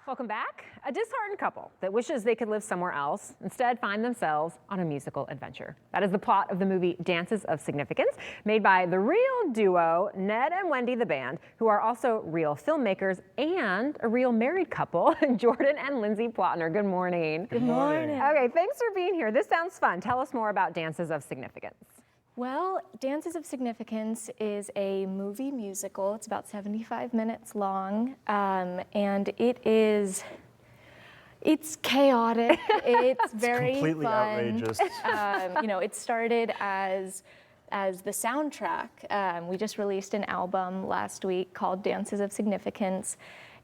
Welcome back. A disheartened couple that wishes they could live somewhere else instead find themselves on a musical adventure. That is the plot of the movie Dances of Significance, made by the real duo Ned and Wendy the band, who are also real filmmakers and a real married couple, Jordan and Lindsay Plotner. Good morning. Good morning. Okay, thanks for being here. This sounds fun. Tell us more about Dances of Significance. Well, Dances of Significance is a movie musical. It's about 75 minutes long, and it's chaotic. It's very completely fun. outrageous. It started as the soundtrack. We just released an album last week called Dances of Significance,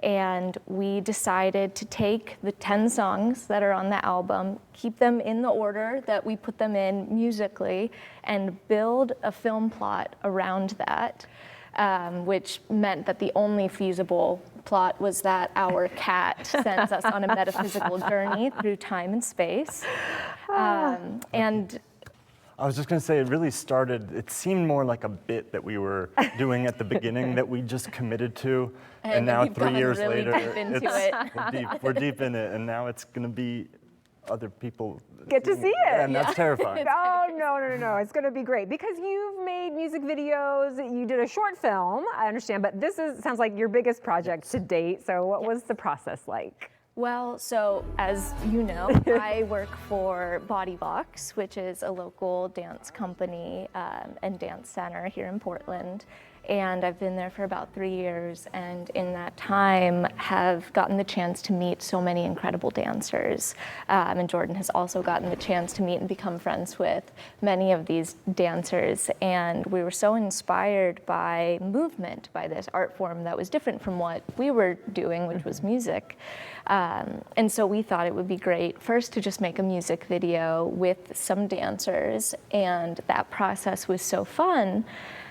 and we decided to take the 10 songs that are on the album, keep them in the order that we put them in musically, and build a film plot around that, which meant that the only feasible plot was that our cat sends us on a metaphysical journey through time and space. And I was just going to say, it really started, it seemed more like a bit that we were doing at the beginning that we just committed to. And now 3 years really later, deep into it. we're deep in it, and now it's going to be other people Get to see it. And that's terrifying. Oh, no. It's going to be great because you've made music videos. You did a short film, I understand, but this sounds like your biggest project to date. So what was the process like? Well, so as you know, I work for Body Box, which is a local dance company and dance center here in Portland. And I've been there for about 3 years, and in that time have gotten the chance to meet so many incredible dancers. And Jordan has also gotten the chance to meet and become friends with many of these dancers. And we were so inspired by movement, by this art form that was different from what we were doing, which was music. And so we thought it would be great first to just make a music video with some dancers, and that process was so fun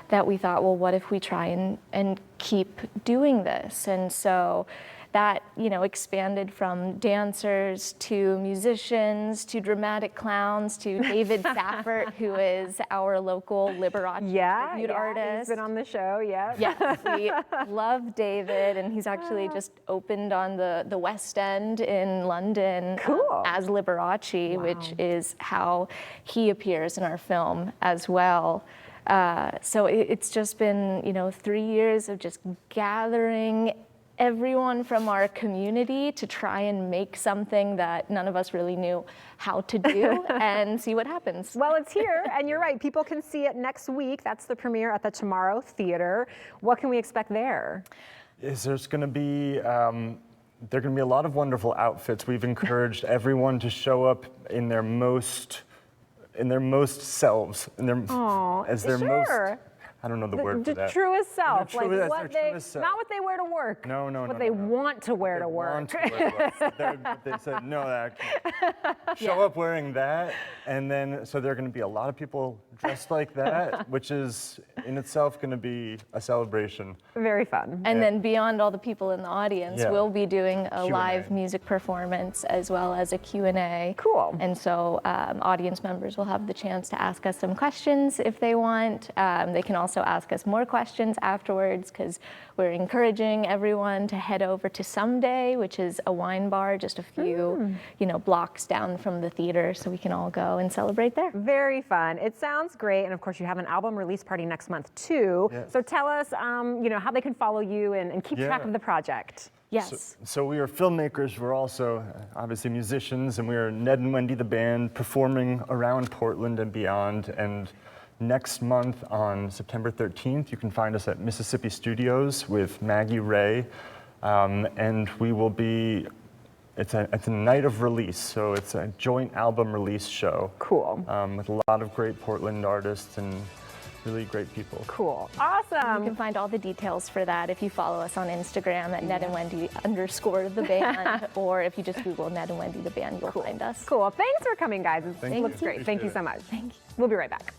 that we thought, well, what if we try and keep doing this? And so that, expanded from dancers to musicians to dramatic clowns to David Saffert, who is our local Liberace tribute artist. He's been on the show, yeah. Yes, we love David, and he's actually just opened on the West End in London as Liberace, which is how he appears in our film as well. So it's just been, 3 years of just gathering everyone from our community to try and make something that none of us really knew how to do and see what happens. Well, it's here, and you're right. People can see it next week. That's the premiere at the Tomorrow Theater. What can we expect there? There's going to be there are going to be a lot of wonderful outfits. We've encouraged everyone to show up in their most selves, most, I don't know the word for that. The truest self, not what they wear to work. No. What they want to wear to work. They said, no, show up wearing that, and then, so there are going to be a lot of people dressed like that, which is in itself going to be a celebration. Very fun. And then beyond all the people in the audience, we'll be doing a live music performance as well as a Q&A. Cool. And so audience members will have the chance to ask us some questions if they want. They can also ask us more questions afterwards, because we're encouraging everyone to head over to Someday, which is a wine bar just a few blocks down from the theater, so we can all go and celebrate there. Very fun. It sounds great, and of course you have an album release party next month too. Yes. So tell us, how they can follow you and keep track of the project. Yes. So we are filmmakers. We're also obviously musicians, and we are Ned and Wendy the band, performing around Portland and beyond. And next month on September 13th, you can find us at Mississippi Studios with Maggie Ray, and we will be. It's a night of release, so it's a joint album release show. Cool. With a lot of great Portland artists and really great people. Cool. Awesome. You can find all the details for that if you follow us on Instagram at Ned and Wendy _ the band, or if you just Google Ned and Wendy the band, you'll find us. Cool. Thanks for coming, guys. It looks great. Thank you so much. Thank you. We'll be right back.